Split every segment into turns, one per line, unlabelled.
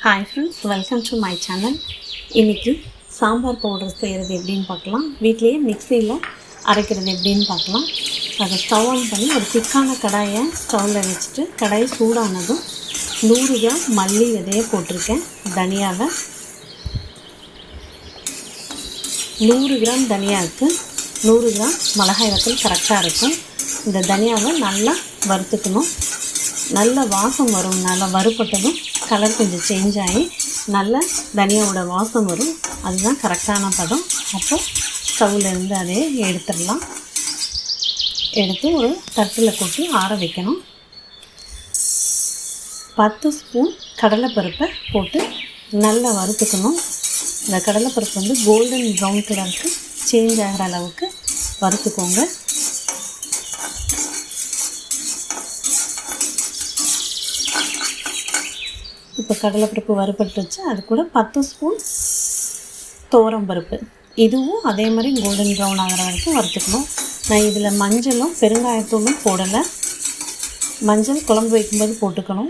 Hi friends, welcome to my channel. இன்னைக்கு sambar powder செய்கிறது எப்படின்னு பார்க்கலாம். வீட்டிலேயே மிக்சியில் அரைக்கிறது எப்படின்னு பார்க்கலாம். அதை ஸ்டவ் ஆன் பண்ணி ஒரு திக்கான கடாயை ஸ்டவ்வில் வச்சுட்டு கடாய் சூடானதும் 100 கிராம் மல்லி விதையை போட்டிருக்கேன். தனியாவை 100 கிராம் தனியாவுக்கு 100 கிராம் மிளகாய் வத்தல் கரெக்டாக இருக்கும். இந்த தனியாவை நல்லா வறுத்துக்கணும். நல்ல வாசம் வரும். நல்லா வறுப்பட்டதும் கலர் கொஞ்சம் சேஞ்ச் ஆகி நல்ல தனியாவோட வாசம் வரும். அதுதான் கரெக்டான பதம். அப்போ ஸ்டவ்லேருந்து அதே எடுத்துடலாம். எடுத்து ஒரு தட்டில் கொட்டி ஆற வைக்கணும். 10 ஸ்பூன் கடலைப்பருப்பை போட்டு நல்லா வறுத்துக்கணும். இந்த கடலைப்பருப்பு வந்து கோல்டன் ப்ரௌன் கலருக்கு சேஞ்ச் ஆகிற அளவுக்கு வறுத்துக்கோங்க. இப்போ கடலைப்பருப்பு வறுபட்டுருச்சு. அது கூட 10 ஸ்பூன் துவரம்பருப்பு, இதுவும் அதே மாதிரி கோல்டன் ப்ரௌன் ஆகிற வரைக்கும் வறுத்துக்கணும். நான் இதில் மஞ்சளும் பெருங்காயத்தூளும் போடலை. மஞ்சள் குழம்பு வைக்கும்போது போட்டுக்கணும்.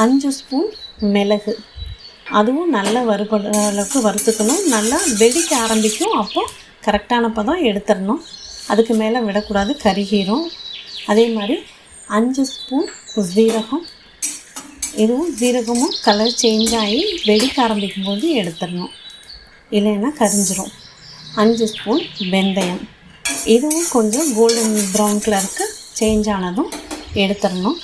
5 ஸ்பூன் மிளகு, அதுவும் நல்லா வறுபடுற அளவுக்கு வறுத்துக்கணும். நல்லா வெடிக்க ஆரம்பிக்கும். அப்போ கரெக்டான பதம் எடுத்துடணும். அதுக்கு மேலே விடக்கூடாது, கருகிரும். அதே மாதிரி 5 ஸ்பூன் ஜீரகம், இதுவும் ஜீரகமும் கலர் சேஞ்ச் ஆகி வெடிக்க ஆரம்பிக்கும் போது எடுத்துடணும், இல்லைன்னா கரிஞ்சிரும். 5 ஸ்பூன் வெந்தயம், இதுவும் கொஞ்சம் கோல்டன் ப்ரௌன் கலருக்கு சேஞ்ச் ஆனதும் எடுத்துடணும்.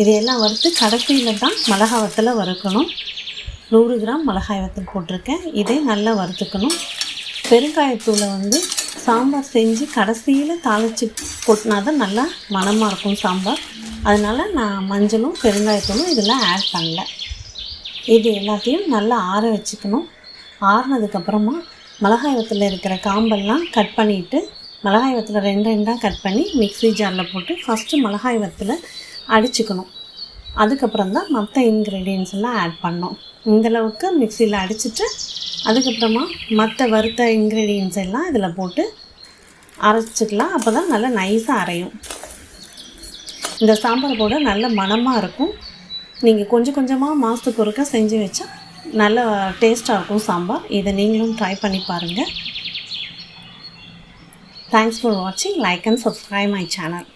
இதையெல்லாம் வறுத்து கடைசியில் தான் மிளகாய் வத்தலை வறுக்கணும். 100 கிராம் மிளகாய் வத்தல் போட்டிருக்கேன். இதை நல்லா வறுத்துக்கணும். பெருங்காயத்தூளை வந்து சாம்பார் செஞ்சு கடைசியில் தாளித்து கொட்டினா தான் நல்லா மணமாக இருக்கும் சாம்பார். அதனால் நான் மஞ்சளும் பெருங்காயத்தூளும் இதெல்லாம் ஆட் பண்ணல. இது எல்லாத்தையும் நல்லா ஆற வச்சுக்கணும். ஆறினதுக்கப்புறமா மிளகாய் வத்தலில் இருக்கிற காம்பெல்லாம் கட் பண்ணிவிட்டு மிளகாய் வத்தலை 2 கட் பண்ணி மிக்ஸி ஜாரில் போட்டு ஃபஸ்ட்டு மிளகாய் வத்தலை அடிச்சுக்கணும். அதுக்கப்புறம் தான் மற்ற இன்க்ரீடியன்ஸ் எல்லாம் ஆட் பண்ணோம். இந்தளவுக்கு மிக்சியில் அடிச்சுட்டு அதுக்கப்புறமா மற்ற வறுத்த இன்க்ரீடியன்ஸ் எல்லாம் இதில் போட்டு அரைச்சிக்கலாம். அப்போ தான் நல்லா நைஸாக அரையும். இந்த சாம்பார் போட நல்ல மணமாக இருக்கும். நீங்கள் கொஞ்சம் கொஞ்சமாக மாதத்துக்கு ஒருக்கா செஞ்சு வச்சா நல்ல டேஸ்ட்டாக இருக்கும் சாம்பார். இதை நீங்களும் ட்ரை பண்ணி பாருங்கள். தேங்க்ஸ் ஃபார் வாட்சிங். Like and subscribe my channel.